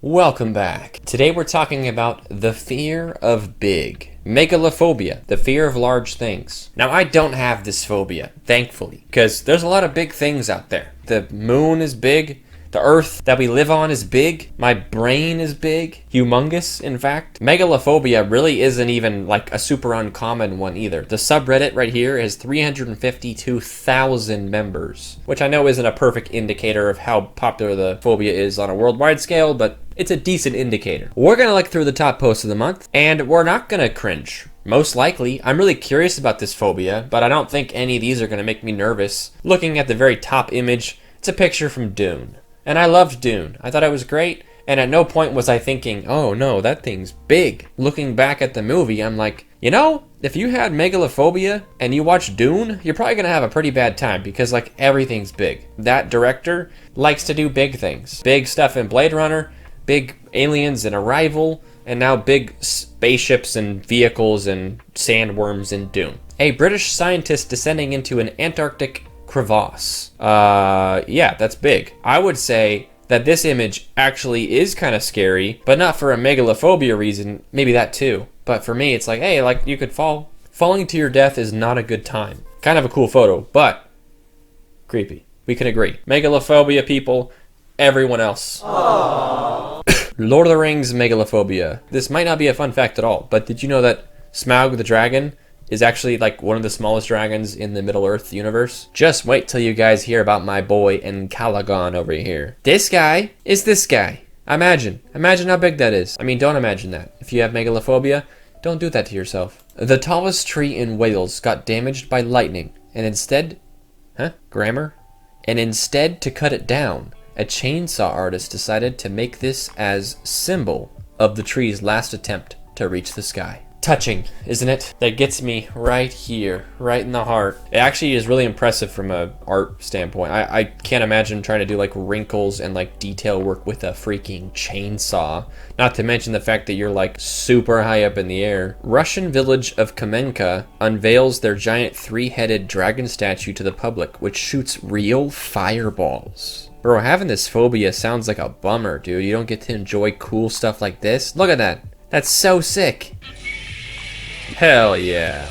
Welcome back. Today we're talking about the fear of big. Megalophobia, the fear of large things. Now I don't have this phobia, thankfully, because there's a lot of big things out there. The moon is big. The earth that we live on is big. My brain is big. Humongous, in fact. Megalophobia really isn't even like a super uncommon one either. The subreddit right here has 352,000 members, which I know isn't a perfect indicator of how popular the phobia is on a worldwide scale, but it's a decent indicator. We're gonna look through the top posts of the month, and we're not gonna cringe. Most likely. I'm really curious about this phobia, but I don't think any of these are gonna make me nervous. Looking at the very top image, it's a picture from Dune. And I loved Dune. I thought it was great, and at no point was I thinking, oh no, that thing's big. Looking back at the movie, I'm like, you know, if you had megalophobia and you watch Dune, you're probably gonna have a pretty bad time because like everything's big. That director likes to do big things. Big stuff in Blade Runner, big aliens in Arrival, and now big spaceships and vehicles and sandworms in Dune. A British scientist descending into an Antarctic crevasse. Yeah, that's big. I would say that this image actually is kind of scary, but not for a megalophobia reason. Maybe that too. But for me, it's like, hey, like you could fall. Falling to your death is not a good time. Kind of a cool photo, but creepy. We can agree. Megalophobia people, everyone else. Lord of the Rings megalophobia. This might not be a fun fact at all, but did you know that Smaug the dragon is actually like one of the smallest dragons in the Middle-earth universe? Just wait till you guys hear about my boy Calagon over here. This guy is this guy. Imagine how big that is. I mean, don't imagine that. If you have megalophobia, don't do that to yourself. The tallest tree in Wales got damaged by lightning, and instead, grammar? And instead to cut it down, a chainsaw artist decided to make this as symbol of the tree's last attempt to reach the sky. Touching, isn't it? That gets me right here, right in the heart. It actually is really impressive from a art standpoint. I can't imagine trying to do like wrinkles and like detail work with a freaking chainsaw. Not to mention the fact that you're like super high up in the air. Russian village of Kamenka unveils their giant three-headed dragon statue to the public, which shoots real fireballs. Bro, having this phobia sounds like a bummer, dude. You don't get to enjoy cool stuff like this. Look at that. That's so sick. Hell yeah.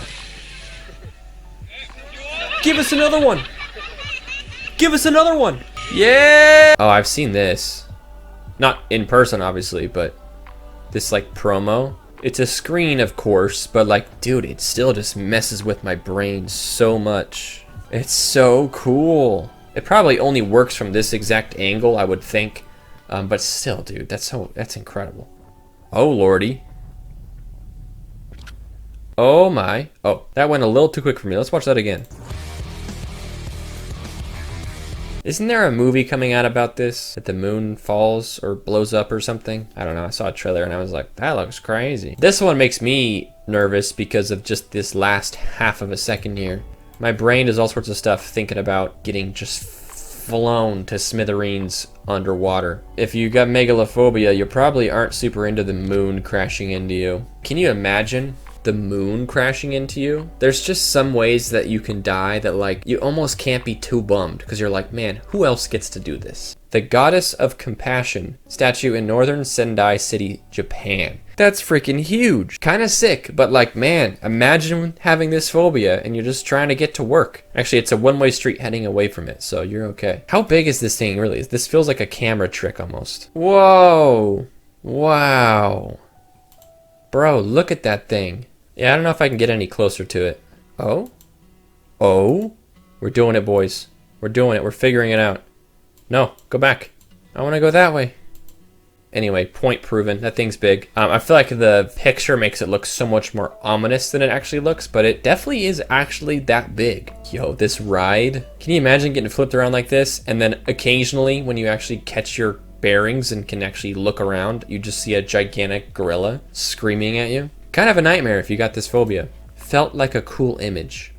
Give us another one. Give us another one. Yeah. Oh, I've seen this. Not in person, obviously, but this like promo. It's a screen, of course, but like, dude, it still just messes with my brain so much. It's so cool. It probably only works from this exact angle, I would think. But still, dude, that's incredible. Oh, lordy. Oh my. Oh, that went a little too quick for me. Let's watch that again. Isn't there a movie coming out about this? That the moon falls or blows up or something? I don't know. I saw a trailer and I was like, that looks crazy. This one makes me nervous because of just this last half of a second here. My brain does all sorts of stuff thinking about getting just flown to smithereens underwater. If you got megalophobia, you probably aren't super into the moon crashing into you. Can you imagine the moon crashing into you? There's just some ways that you can die that like you almost can't be too bummed because you're like, man, who else gets to do this? The Goddess of Compassion statue in northern Sendai City, Japan. That's freaking huge. Kind of sick, but like, man, imagine having this phobia and you're just trying to get to work. Actually, it's a one-way street heading away from it, so you're okay. How big is this thing really? This feels like a camera trick almost. Whoa. Wow. Bro, look at that thing. Yeah, I don't know if I can get any closer to it. Oh? Oh? We're doing it, boys. We're doing it. We're figuring it out. No, go back. I want to go that way. Anyway, point proven. That thing's big. I feel like the picture makes it look so much more ominous than it actually looks, but it definitely is actually that big. Yo, this ride. Can you imagine getting flipped around like this? And then occasionally when you actually catch your bearings and can actually look around, you just see a gigantic gorilla screaming at you. Kind of a nightmare if you got this phobia. Felt like a cool image.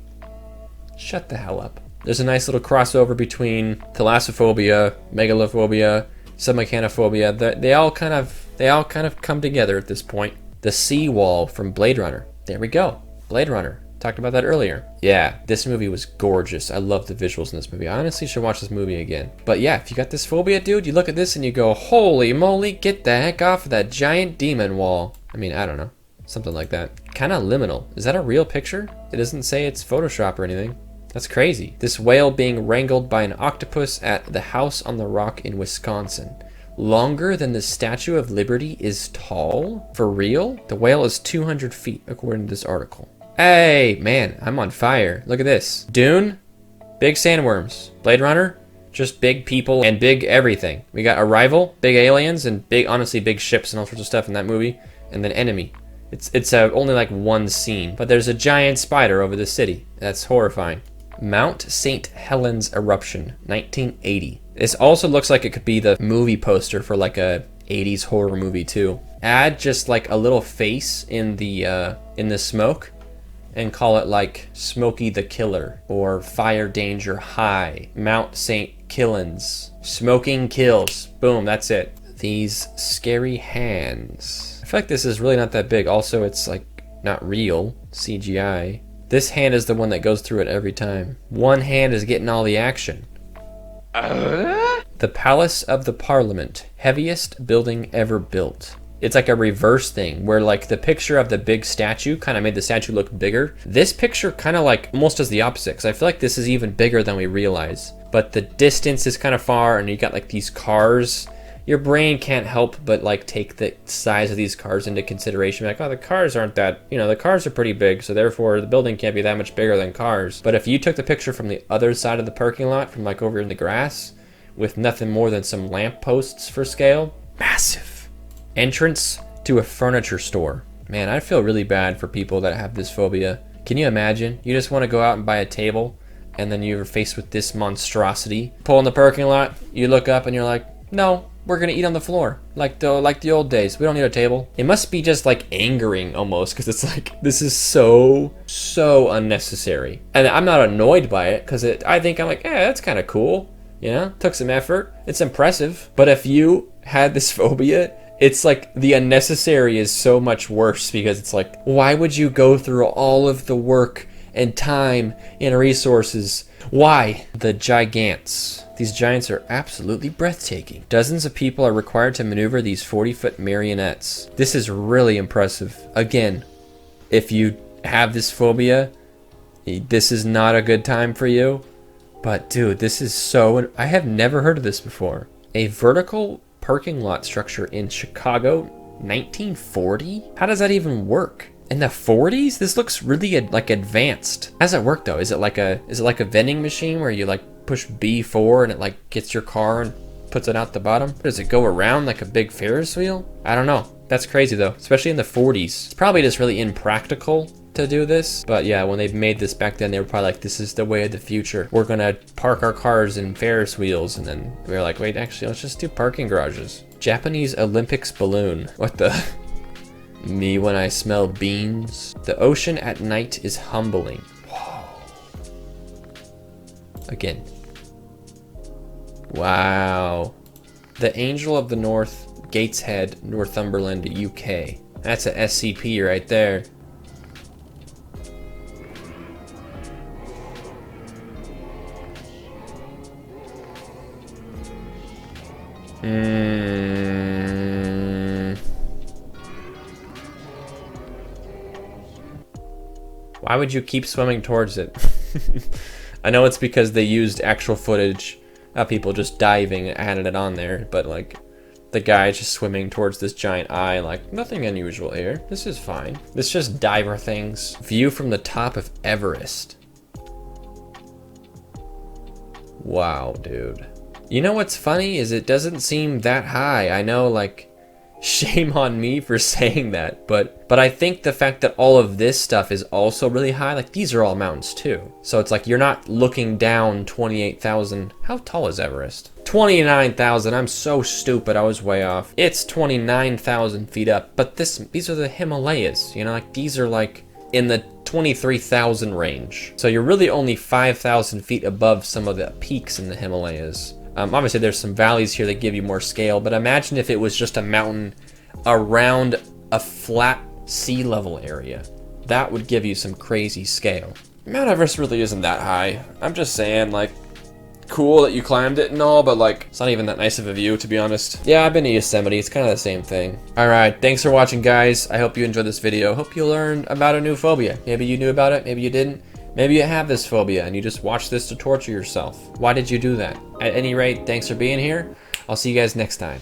Shut the hell up. There's a nice little crossover between thalassophobia, megalophobia, submechanophobia. They all kind of come together at this point. The seawall from Blade Runner. There we go. Blade Runner. Talked about that earlier. Yeah, this movie was gorgeous. I love the visuals in this movie. I honestly should watch this movie again. But yeah, if you got this phobia, dude, you look at this and you go, holy moly, get the heck off of that giant demon wall. I mean, I don't know. Something like that. Kind of liminal. Is that a real picture? It doesn't say it's Photoshop or anything. That's crazy. This whale being wrangled by an octopus at the House on the Rock in Wisconsin. Longer than the Statue of Liberty is tall? For real? The whale is 200 feet, according to this article. Hey, man, I'm on fire. Look at this. Dune, big sandworms. Blade Runner, just big people and big everything. We got Arrival, big aliens, and big, honestly, big ships and all sorts of stuff in that movie. And then Enemy. It's only like one scene, but there's a giant spider over the city. That's horrifying. Mount St. Helens eruption, 1980. This also looks like it could be the movie poster for like a 80s horror movie too. Add just like a little face in the smoke and call it like Smokey the Killer or Fire Danger High. Mount St. Killens. Smoking kills. Boom, that's it. These scary hands. I feel like this is really not that big. Also, it's like not real. CGI. This hand is the one that goes through it every time. One hand is getting all the action. The Palace of the Parliament. Heaviest building ever built. It's like a reverse thing where like the picture of the big statue kind of made the statue look bigger. This picture kind of like almost does the opposite because I feel like this is even bigger than we realize. But the distance is kind of far and you got like these cars. Your brain can't help but like take the size of these cars into consideration. Like, oh, the cars aren't that, you know, the cars are pretty big, so therefore the building can't be that much bigger than cars. But if you took the picture from the other side of the parking lot, from like over in the grass, with nothing more than some lamp posts for scale, massive. Entrance to a furniture store. Man, I feel really bad for people that have this phobia. Can you imagine? You just want to go out and buy a table, and then you're faced with this monstrosity. Pull in the parking lot, you look up and you're like, no, we're gonna eat on the floor like the old days. We don't need a table. It must be just like angering almost because it's like this is so unnecessary. And I'm not annoyed by it because I'm like, that's kind of cool. You know, took some effort. It's impressive. But if you had this phobia, it's like the unnecessary is so much worse because it's like, why would you go through all of the work and time and resources? Why? The gigants. These giants are absolutely breathtaking. Dozens of people are required to maneuver these 40-foot marionettes. This is really impressive. Again, if you have this phobia, this is not a good time for you. But dude, this is so... I have never heard of this before. A vertical parking lot structure in Chicago, 1940? How does that even work? In the 40s? This looks really like advanced. How does it work though? Is it like a vending machine where you like push B4 and it like gets your car and puts it out the bottom? Does it go around like a big Ferris wheel? I don't know. That's crazy though, especially in the 40s. It's probably just really impractical to do this. But yeah, when they made this back then, they were probably like, this is the way of the future. We're gonna park our cars in Ferris wheels. And then we were like, wait, actually, let's just do parking garages. Japanese Olympics balloon. What the? Me when I smell beans. The ocean at night is humbling. Whoa. Again. Wow. The Angel of the North, Gateshead, Northumberland, UK. That's a SCP right there. Why would you keep swimming towards it? I know it's because they used actual footage of people just diving and added it on there, but like the guy just swimming towards this giant eye, like nothing unusual here. This is fine. This is just diver things. View from the top of Everest. Wow, dude. You know what's funny is it doesn't seem that high. I know, like, shame on me for saying that, but I think the fact that all of this stuff is also really high, like these are all mountains too. So it's like you're not looking down 28,000. How tall is Everest? 29,000. I'm so stupid. I was way off. It's 29,000 feet up, but these are the Himalayas, you know, like these are like in the 23,000 range. So you're really only 5,000 feet above some of the peaks in the Himalayas. Obviously there's some valleys here that give you more scale, but imagine if it was just a mountain around a flat sea level area. that would give you some crazy scale. Mount Everest really isn't that high. I'm just saying, like, cool that you climbed it and all, but like, it's not even that nice of a view, to be honest. Yeah, I've been to Yosemite. It's kind of the same thing. All right, thanks for watching, guys. I hope you enjoyed this video. Hope you learned about a new phobia. Maybe you knew about it, maybe you didn't. Maybe you have this phobia and you just watched this to torture yourself. Why did you do that? At any rate, thanks for being here. I'll see you guys next time.